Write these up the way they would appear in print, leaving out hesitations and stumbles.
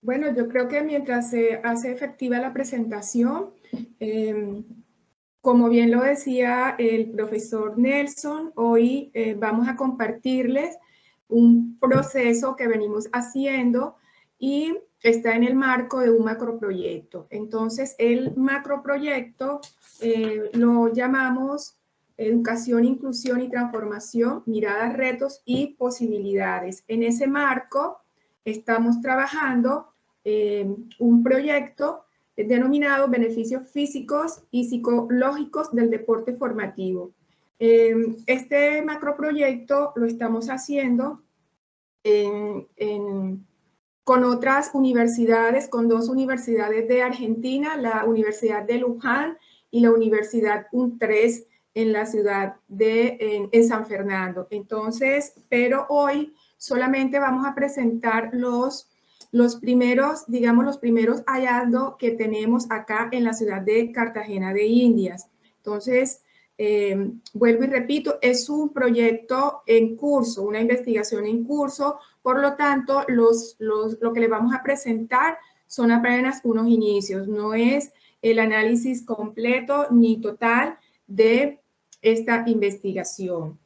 Bueno, yo creo que mientras se hace efectiva la presentación, como bien lo decía el profesor Nelson, hoy vamos a compartirles un proceso que venimos haciendo y está en el marco de un macroproyecto. Entonces, el macroproyecto lo llamamos Educación, Inclusión y Transformación, Miradas, Retos y Posibilidades. En ese marco estamos trabajando un proyecto denominado Beneficios Físicos y Psicológicos del Deporte Formativo. Este macroproyecto lo estamos haciendo con otras universidades, con dos universidades de Argentina, la Universidad de Luján y la Universidad UNTRES en la ciudad de en San Fernando. Entonces, pero hoy solamente vamos a presentar los primeros, digamos, los primeros hallazgos que tenemos acá en la ciudad de Cartagena de Indias. Entonces, vuelvo y repito, es un proyecto en curso, una investigación en curso, por lo tanto, lo que le vamos a presentar son apenas unos inicios, no es el análisis completo ni total de esta investigación.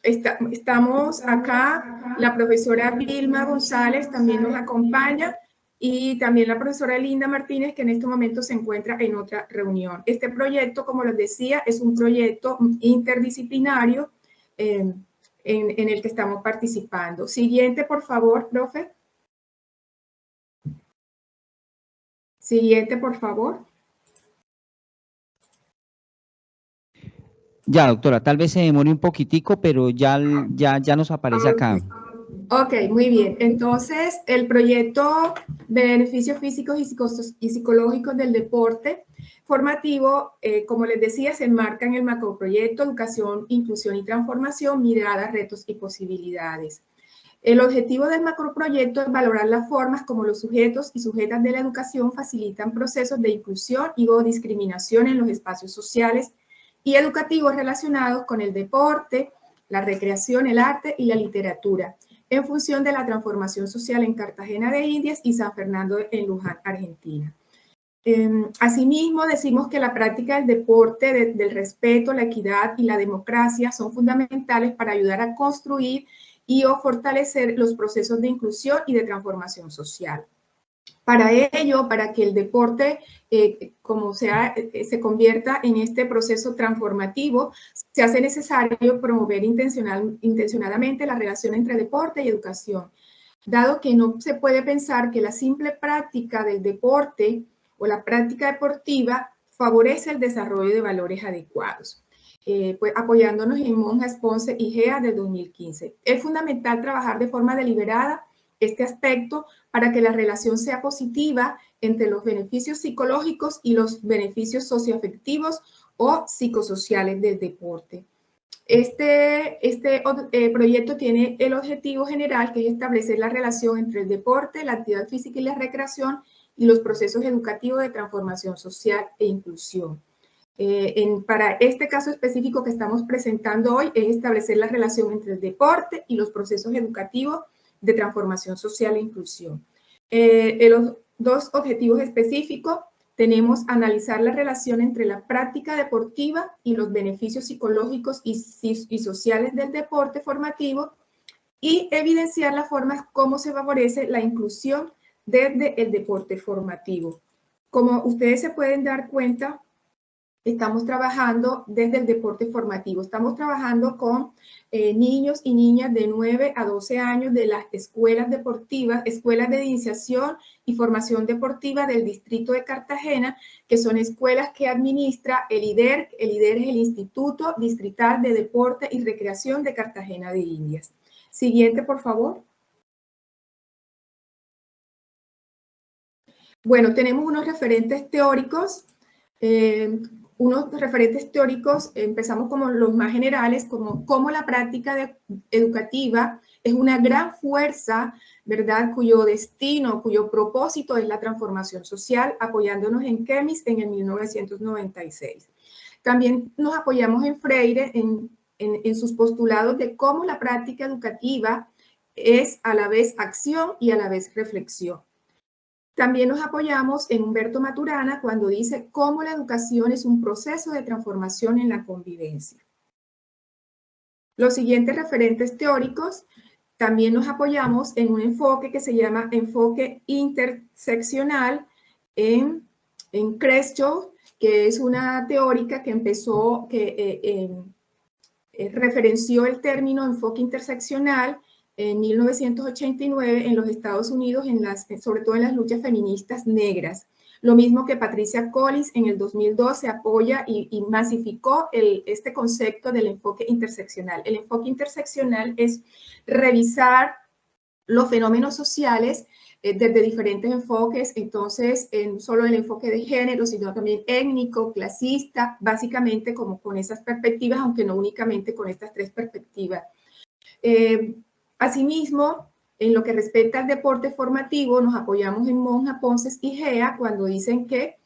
Estamos acá, la profesora Vilma González también nos acompaña y también la profesora Linda Martínez, que en este momento se encuentra en otra reunión. Este proyecto, como les decía, es un proyecto interdisciplinario en el que estamos participando. Siguiente, por favor, profe. Siguiente, por favor. Ya, doctora, tal vez se demore un poquitico, pero ya nos aparece acá. Ok, muy bien. Entonces, el proyecto Beneficios Físicos y Psicológicos del Deporte Formativo, como les decía, se enmarca en el macroproyecto Educación, Inclusión y Transformación, Miradas, Retos y Posibilidades. El objetivo del macroproyecto es valorar las formas como los sujetos y sujetas de la educación facilitan procesos de inclusión y o discriminación en los espacios sociales y educativos relacionados con el deporte, la recreación, el arte y la literatura, en función de la transformación social en Cartagena de Indias y San Fernando en Luján, Argentina. Asimismo, decimos que la práctica del deporte, del respeto, la equidad y la democracia son fundamentales para ayudar a construir y o fortalecer los procesos de inclusión y de transformación social. Para ello, para que el deporte, se convierta en este proceso transformativo, se hace necesario promover intencionadamente la relación entre deporte y educación, dado que no se puede pensar que la simple práctica del deporte o la práctica deportiva favorece el desarrollo de valores adecuados. Pues apoyándonos en Monjas, Ponce y GEA del 2015. Es fundamental trabajar de forma deliberada este aspecto para que la relación sea positiva entre los beneficios psicológicos y los beneficios socioafectivos o psicosociales del deporte. Este proyecto tiene el objetivo general, que es establecer la relación entre el deporte, la actividad física y la recreación y los procesos educativos de transformación social e inclusión. Para este caso específico que estamos presentando hoy, es establecer la relación entre el deporte y los procesos educativos de transformación social e inclusión. Los dos objetivos específicos tenemos analizar la relación entre la práctica deportiva y los beneficios psicológicos y sociales del deporte formativo y evidenciar las formas como se favorece la inclusión desde el deporte formativo. Como ustedes se pueden dar cuenta, estamos trabajando desde el deporte formativo. Estamos trabajando con niños y niñas de 9 a 12 años de las escuelas deportivas, escuelas de iniciación y formación deportiva del distrito de Cartagena, que son escuelas que administra el IDER. El IDER es el Instituto Distrital de Deporte y Recreación de Cartagena de Indias. Siguiente, por favor. Bueno, tenemos unos referentes teóricos. Empezamos como los más generales, como la práctica educativa es una gran fuerza, ¿verdad?, cuyo destino, cuyo propósito es la transformación social, apoyándonos en Kemis en el 1996. También nos apoyamos en Freire en sus postulados de cómo la práctica educativa es a la vez acción y a la vez reflexión. También nos apoyamos en Humberto Maturana cuando dice cómo la educación es un proceso de transformación en la convivencia. Los siguientes referentes teóricos, también nos apoyamos en un enfoque que se llama enfoque interseccional en Kreshov, que es una teórica que empezó, referenció el término enfoque interseccional en 1989 en los Estados Unidos, sobre todo en las luchas feministas negras. Lo mismo que Patricia Collins en el 2012 apoya y masificó este concepto del enfoque interseccional. El enfoque interseccional es revisar los fenómenos sociales desde diferentes enfoques, entonces no solo el enfoque de género, sino también étnico, clasista, básicamente como con esas perspectivas, aunque no únicamente con estas tres perspectivas. Asimismo, en lo que respecta al deporte formativo, nos apoyamos en Monja, Ponces y Gea cuando dicen que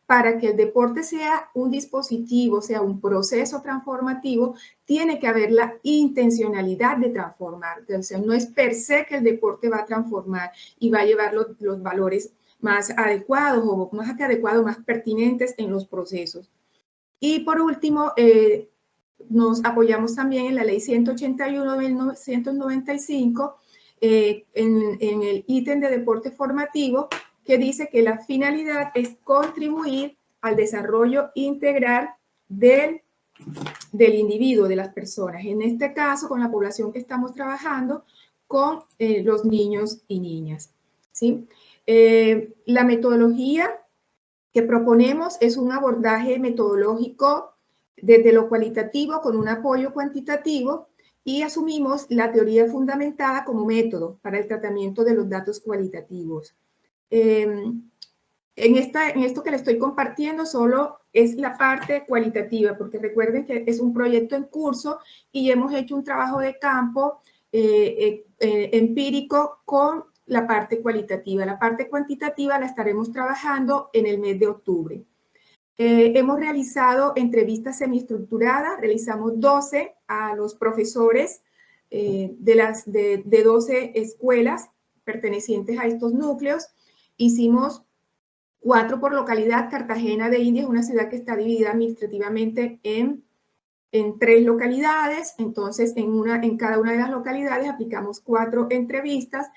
para que el deporte sea un dispositivo, sea un proceso transformativo, tiene que haber la intencionalidad de transformar. Entonces, no es per se que el deporte va a transformar y va a llevar los valores más adecuados o más que adecuados, más pertinentes en los procesos. Y por último, nos apoyamos también en la Ley 181 de 1995, en el ítem de deporte formativo, que dice que la finalidad es contribuir al desarrollo integral del individuo, de las personas. En este caso, con la población que estamos trabajando, con los niños y niñas, ¿sí? La metodología que proponemos es un abordaje metodológico desde lo cualitativo con un apoyo cuantitativo y asumimos la teoría fundamentada como método para el tratamiento de los datos cualitativos. En esto que le estoy compartiendo solo es la parte cualitativa, porque recuerden que es un proyecto en curso y hemos hecho un trabajo de campo empírico con la parte cualitativa. La parte cuantitativa la estaremos trabajando en el mes de octubre. Hemos realizado entrevistas semiestructuradas, realizamos 12 a los profesores de 12 escuelas pertenecientes a estos núcleos. Hicimos 4 por localidad. Cartagena de Indias es una ciudad que está dividida administrativamente en 3 localidades, entonces en cada una de las localidades aplicamos 4 entrevistas.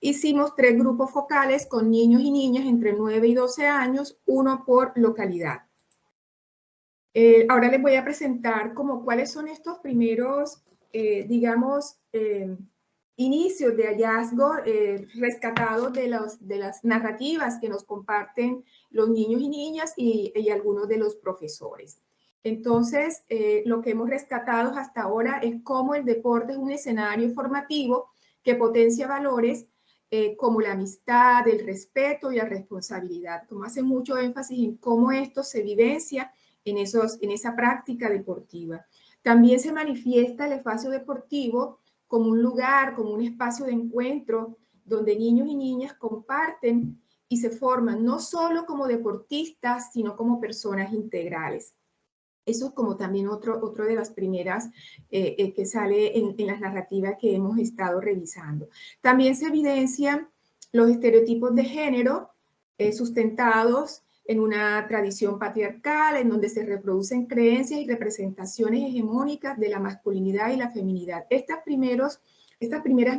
Hicimos 3 grupos focales con niños y niñas entre 9 y 12 años, 1 por localidad. Ahora les voy a presentar como cuáles son estos primeros, digamos, inicios de hallazgo rescatados de las narrativas que nos comparten los niños y niñas y algunos de los profesores. Entonces, lo que hemos rescatado hasta ahora es cómo el deporte es un escenario formativo que potencia valores como la amistad, el respeto y la responsabilidad, como hace mucho énfasis en cómo esto se vivencia en esa práctica deportiva. También se manifiesta el espacio deportivo como un lugar, como un espacio de encuentro donde niños y niñas comparten y se forman no solo como deportistas, sino como personas integrales. Eso es como también otro de las primeras que sale en las narrativas que hemos estado revisando. También se evidencian los estereotipos de género sustentados en una tradición patriarcal, en donde se reproducen creencias y representaciones hegemónicas de la masculinidad y la feminidad. Estas primeras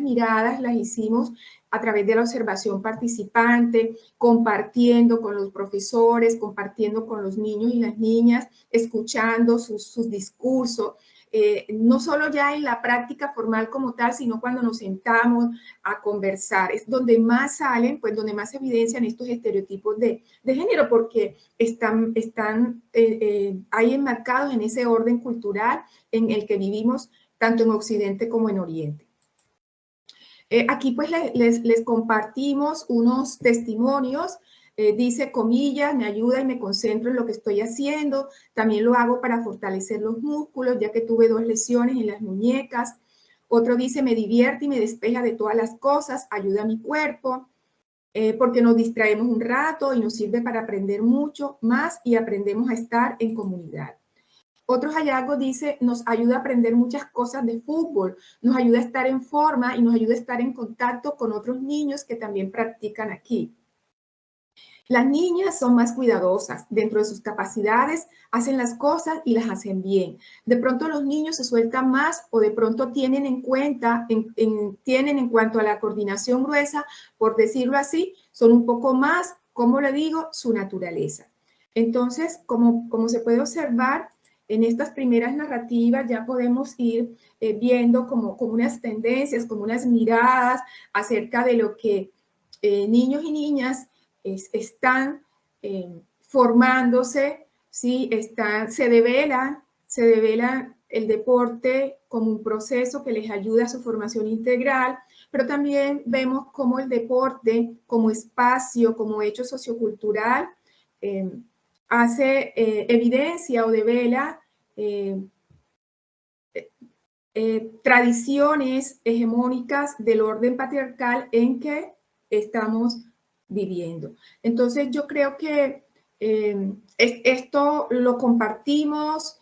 miradas las hicimos a través de la observación participante, compartiendo con los profesores, compartiendo con los niños y las niñas, escuchando sus discursos, no solo ya en la práctica formal como tal, sino cuando nos sentamos a conversar. Es donde más salen, pues donde más se evidencian estos estereotipos de género, porque están ahí enmarcados en ese orden cultural en el que vivimos tanto en Occidente como en Oriente. Aquí pues les compartimos unos testimonios. Dice, comillas, me ayuda y me concentro en lo que estoy haciendo. También lo hago para fortalecer los músculos, ya que tuve 2 lesiones en las muñecas. Otro dice, me divierte y me despeja de todas las cosas, ayuda a mi cuerpo, porque nos distraemos un rato y nos sirve para aprender mucho más y aprendemos a estar en comunidad. Otros hallazgos dice, nos ayuda a aprender muchas cosas de fútbol, nos ayuda a estar en forma y nos ayuda a estar en contacto con otros niños que también practican aquí. Las niñas son más cuidadosas, dentro de sus capacidades hacen las cosas y las hacen bien. De pronto los niños se sueltan más o de pronto tienen en cuenta, tienen en cuanto a la coordinación gruesa, por decirlo así, son un poco más, como le digo, su naturaleza. Entonces, como se puede observar, en estas primeras narrativas ya podemos ir viendo como unas tendencias, como unas miradas acerca de lo que niños y niñas están formándose, ¿sí? Se devela el deporte como un proceso que les ayuda a su formación integral, pero también vemos cómo el deporte como espacio, como hecho sociocultural, hace evidencia o devela tradiciones hegemónicas del orden patriarcal en que estamos viviendo. Entonces yo creo que esto lo compartimos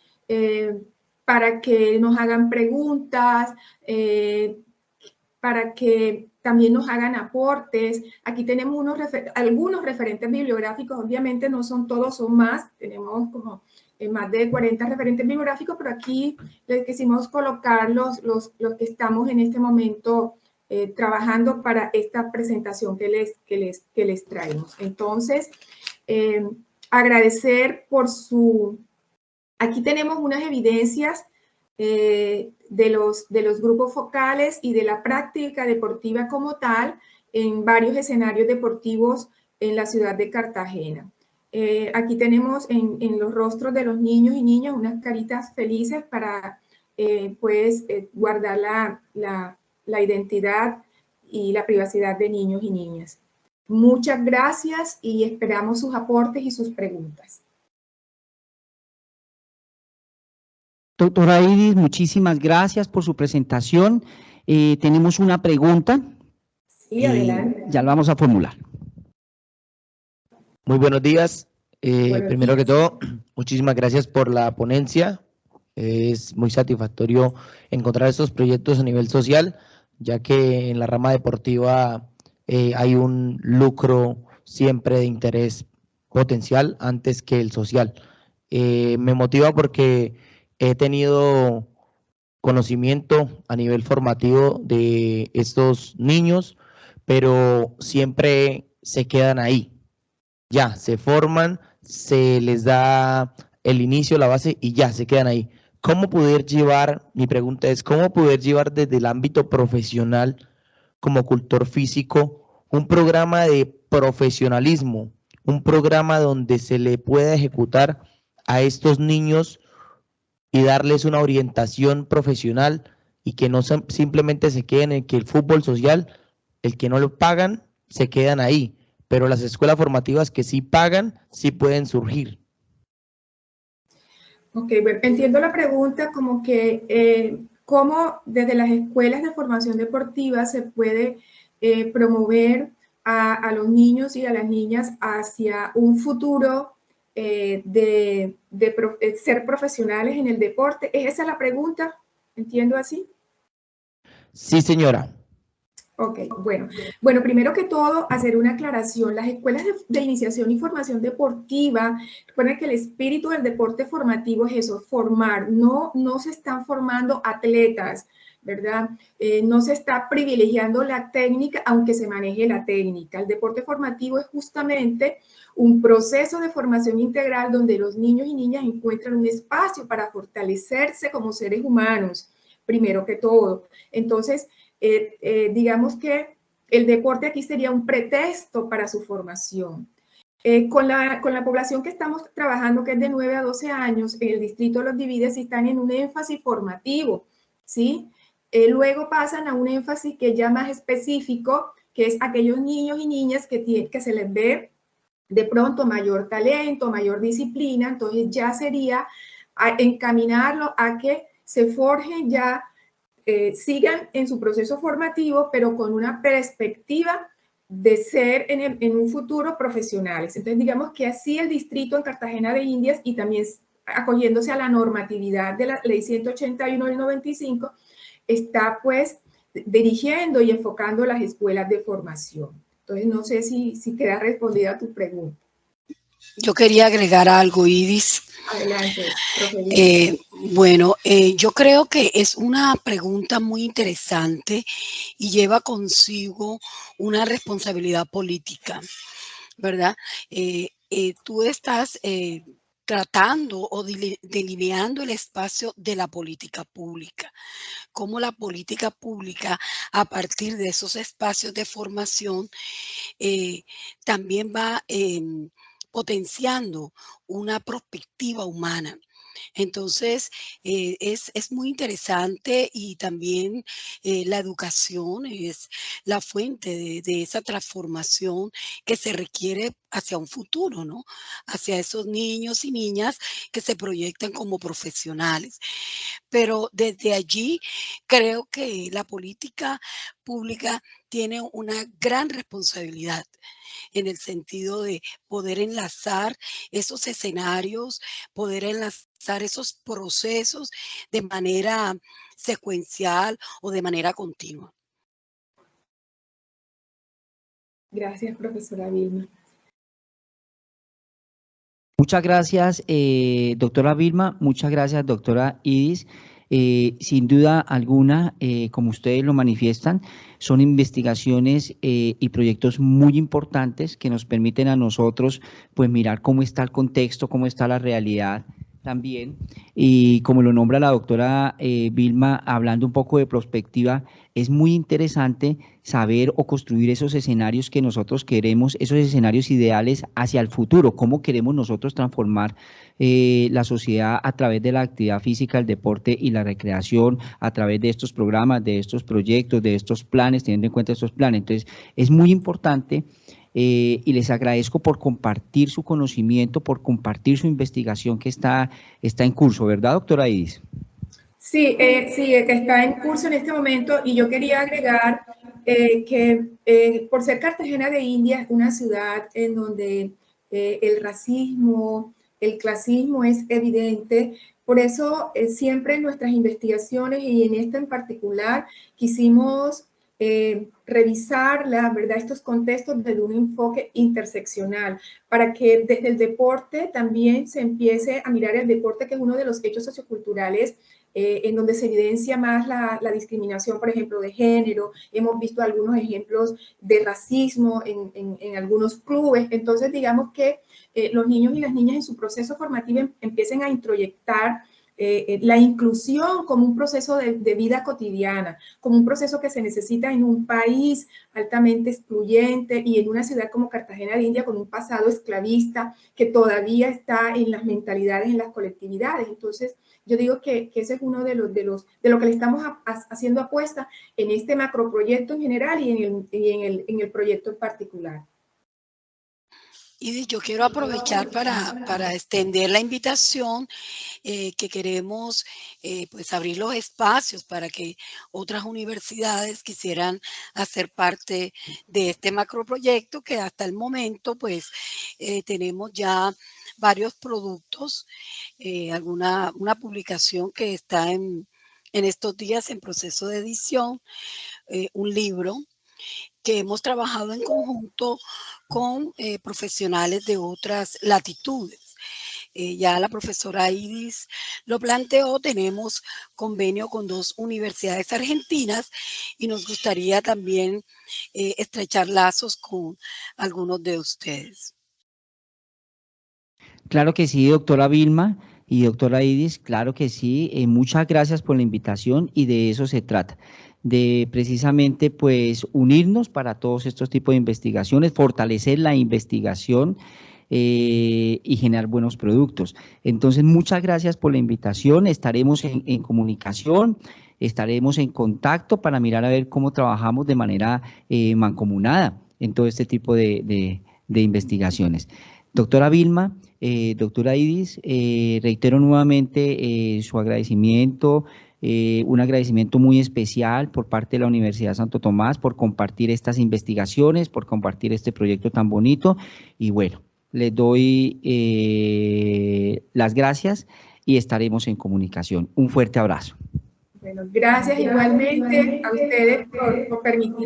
para que nos hagan preguntas, para que también nos hagan aportes. Aquí tenemos algunos referentes bibliográficos, obviamente no son todos, son más, tenemos como más de 40 referentes bibliográficos, pero aquí les quisimos colocar los que estamos en este momento trabajando para esta presentación que les traemos. Entonces, agradecer por aquí tenemos unas evidencias de los grupos focales y de la práctica deportiva como tal en varios escenarios deportivos en la ciudad de Cartagena. Aquí tenemos en los rostros de los niños y niñas unas caritas felices para guardar la identidad y la privacidad de niños y niñas. Muchas gracias y esperamos sus aportes y sus preguntas. Doctora Iris, muchísimas gracias por su presentación. Tenemos una pregunta. Sí, adelante. Ya la vamos a formular. Muy buenos días. Primero que todo, muchísimas gracias por la ponencia. Es muy satisfactorio encontrar estos proyectos a nivel social, ya que en la rama deportiva hay un lucro siempre de interés potencial antes que el social. Me motiva porque he tenido conocimiento a nivel formativo de estos niños, pero siempre se quedan ahí. Ya, se forman, se les da el inicio, la base y ya, se quedan ahí. ¿Cómo poder llevar, mi pregunta es, cómo poder llevar desde el ámbito profesional como cultor físico un programa de profesionalismo, un programa donde se le pueda ejecutar a estos niños y darles una orientación profesional y que no simplemente se queden en que el fútbol social, el que no lo pagan, se quedan ahí, pero las escuelas formativas que sí pagan, sí pueden surgir? Ok, bueno, entiendo la pregunta como que cómo desde las escuelas de formación deportiva se puede promover a los niños y a las niñas hacia un futuro de ser profesionales en el deporte. ¿Es esa la pregunta? ¿Entiendo así? Sí, señora. Ok, bueno, primero que todo, hacer una aclaración. Las escuelas de iniciación y formación deportiva, recuerden que el espíritu del deporte formativo es eso, formar. No se están formando atletas, ¿verdad? No se está privilegiando la técnica, aunque se maneje la técnica. El deporte formativo es justamente un proceso de formación integral donde los niños y niñas encuentran un espacio para fortalecerse como seres humanos, primero que todo. Entonces, digamos que el deporte aquí sería un pretexto para su formación. Con la población que estamos trabajando, que es de 9 a 12 años, en el distrito los divide si están en un énfasis formativo, ¿sí? Luego pasan a un énfasis que es ya más específico, que es aquellos niños y niñas que se les ve de pronto mayor talento, mayor disciplina, entonces ya sería encaminarlo a que se forjen ya sigan en su proceso formativo, pero con una perspectiva de ser en un futuro profesionales. Entonces, digamos que así el distrito en Cartagena de Indias y también acogiéndose a la normatividad de la ley 181 del 95, está pues dirigiendo y enfocando las escuelas de formación. Entonces, no sé si queda respondida tu pregunta. Yo quería agregar algo, Idis. Adelante, profe. Bueno, yo creo que es una pregunta muy interesante y lleva consigo una responsabilidad política, ¿verdad? Tú estás tratando o delineando el espacio de la política pública, cómo la política pública, a partir de esos espacios de formación, también va potenciando una perspectiva humana. Entonces, es muy interesante y también la educación es la fuente de esa transformación que se requiere hacia un futuro, ¿no? Hacia esos niños y niñas que se proyectan como profesionales. Pero desde allí creo que la política pública tiene una gran responsabilidad en el sentido de poder enlazar esos escenarios, poder enlazar esos procesos de manera secuencial o de manera continua. Gracias, profesora Vilma. Muchas gracias, doctora Vilma. Muchas gracias, doctora Idis. Sin duda alguna, como ustedes lo manifiestan, son investigaciones y proyectos muy importantes que nos permiten a nosotros pues mirar cómo está el contexto, cómo está la realidad también. Y como lo nombra la doctora Vilma, hablando un poco de prospectiva, es muy interesante saber o construir esos escenarios que nosotros queremos, esos escenarios ideales hacia el futuro, cómo queremos nosotros transformar la sociedad a través de la actividad física, el deporte y la recreación, a través de estos programas, de estos proyectos, de estos planes, teniendo en cuenta estos planes. Entonces, es muy importante y les agradezco por compartir su conocimiento, por compartir su investigación que está en curso, ¿verdad, doctora Idis? Sí, que está en curso en este momento, y yo quería agregar que por ser Cartagena de Indias, una ciudad en donde el racismo, el clasismo es evidente, por eso siempre en nuestras investigaciones y en esta en particular quisimos revisar estos contextos desde un enfoque interseccional, para que desde el deporte también se empiece a mirar el deporte, que es uno de los hechos socioculturales en donde se evidencia más la discriminación, por ejemplo, de género. Hemos visto algunos ejemplos de racismo en algunos clubes. Entonces, digamos que los niños y las niñas en su proceso formativo empiecen a introyectar la inclusión como un proceso de vida cotidiana, como un proceso que se necesita en un país altamente excluyente y en una ciudad como Cartagena de India con un pasado esclavista que todavía está en las mentalidades, en las colectividades. Entonces, yo digo que ese es uno de lo que le estamos haciendo apuesta en este macroproyecto en general y en el proyecto en particular. Y yo quiero aprovechar para extender la invitación que queremos pues abrir los espacios para que otras universidades quisieran hacer parte de este macroproyecto, que hasta el momento pues tenemos ya varios productos, una publicación que está en estos días en proceso de edición, un libro que hemos trabajado en conjunto con profesionales de otras latitudes. Ya la profesora Idis lo planteó, tenemos convenio con 2 universidades argentinas y nos gustaría también estrechar lazos con algunos de ustedes. Claro que sí, doctora Vilma y doctora Idis, claro que sí. Muchas gracias por la invitación y de eso se trata, de precisamente pues unirnos para todos estos tipos de investigaciones, fortalecer la investigación y generar buenos productos. Entonces, muchas gracias por la invitación, estaremos en comunicación, estaremos en contacto para mirar a ver cómo trabajamos de manera mancomunada en todo este tipo de investigaciones. Doctora Vilma, doctora Idis, reitero nuevamente su agradecimiento, un agradecimiento muy especial por parte de la Universidad Santo Tomás por compartir estas investigaciones, por compartir este proyecto tan bonito. Y bueno, les doy las gracias y estaremos en comunicación. Un fuerte abrazo. Bueno, gracias igualmente a ustedes por permitir